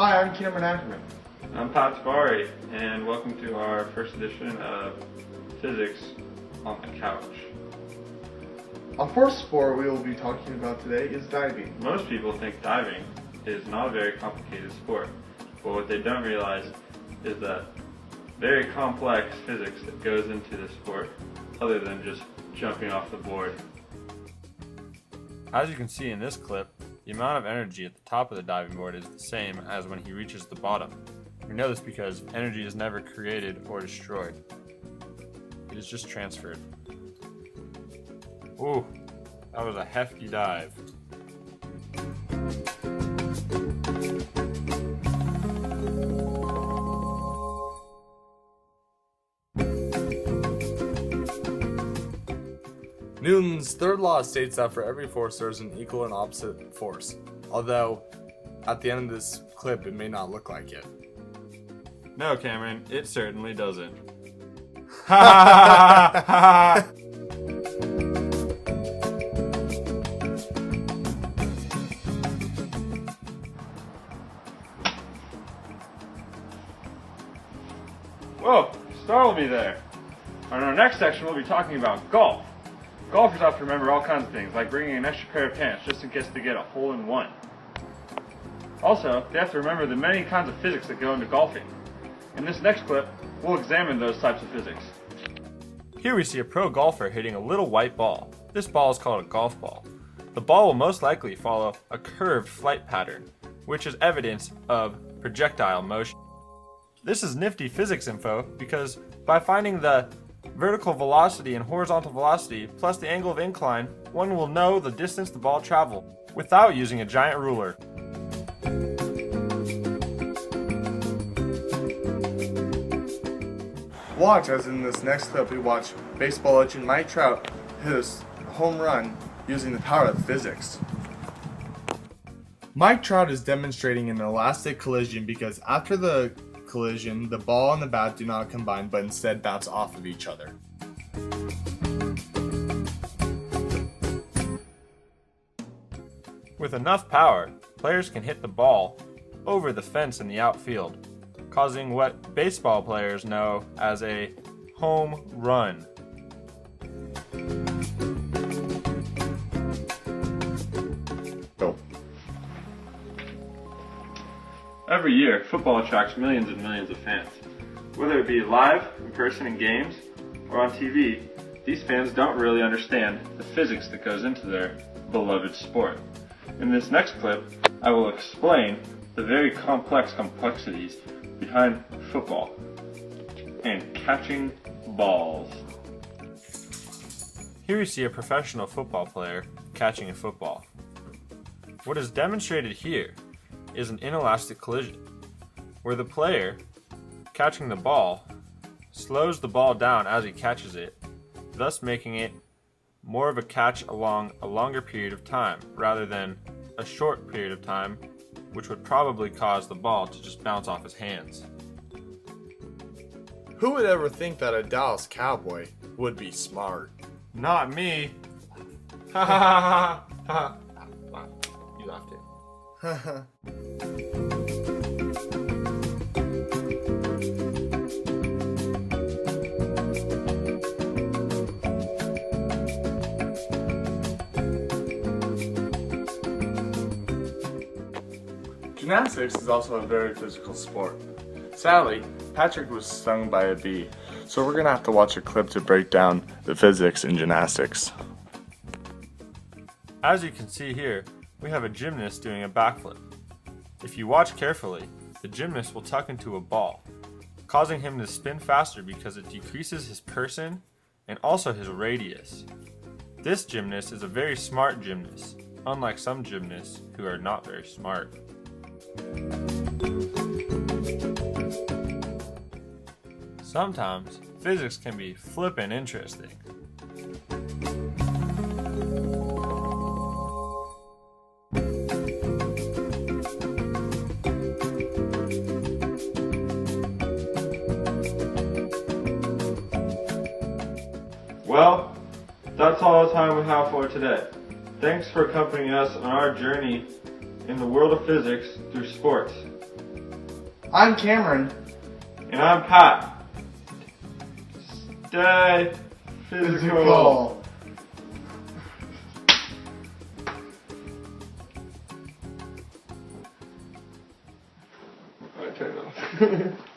Hi, I'm Keenan Management. I'm Pat Tabari, and welcome to our first edition of Physics on the Couch. Our first sport we will be talking about today is diving. Most people think diving is not a very complicated sport, but what they don't realize is that very complex physics that goes into this sport, other than just jumping off the board. As you can see in this clip, the amount of energy at the top of the diving board is the same as when he reaches the bottom. We know this because energy is never created or destroyed. It is just transferred. Ooh, that was a hefty dive. Newton's third law states that for every force there is an equal and opposite force, although at the end of this clip it may not look like it. No, Cameron, it certainly doesn't. Whoa, startled me there. On our next section, we'll be talking about golf. Golfers have to remember all kinds of things, like bringing an extra pair of pants just in case they get a hole-in-one. Also, they have to remember the many kinds of physics that go into golfing. In this next clip, we'll examine those types of physics. Here we see a pro golfer hitting a little white ball. This ball is called a golf ball. The ball will most likely follow a curved flight pattern, which is evidence of projectile motion. This is nifty physics info because by finding the vertical velocity and horizontal velocity plus the angle of incline, one will know the distance the ball traveled without using a giant ruler. Watch as in this next clip we watch baseball legend Mike Trout hit a home run using the power of physics. Mike Trout is demonstrating an elastic collision because after the collision, the ball and the bat do not combine but instead bounce off of each other. With enough power, players can hit the ball over the fence in the outfield, causing what baseball players know as a home run. Go. Every year, football attracts millions and millions of fans. Whether it be live, in person in games, or on TV, these fans don't really understand the physics that goes into their beloved sport. In this next clip, I will explain the very complex complexities behind football and catching balls. Here we see a professional football player catching a football. What is demonstrated here is an inelastic collision, where the player catching the ball slows the ball down as he catches it, thus making it more of a catch along a longer period of time rather than a short period of time, which would probably cause the ball to just bounce off his hands. Who would ever think that a Dallas Cowboy would be smart? Not me. You have to. Gymnastics is also a very physical sport. Sadly, Patrick was stung by a bee, so we're going to have to watch a clip to break down the physics in gymnastics. As you can see here, we have a gymnast doing a backflip. If you watch carefully, the gymnast will tuck into a ball, causing him to spin faster because it decreases his person and also his radius. This gymnast is a very smart gymnast, unlike some gymnasts who are not very smart. Sometimes, physics can be flippin' interesting. Well, that's all the time we have for today. Thanks for accompanying us on our journey in the world of physics through sports. I'm Cameron. And I'm Pat. Stay physical. I turned off.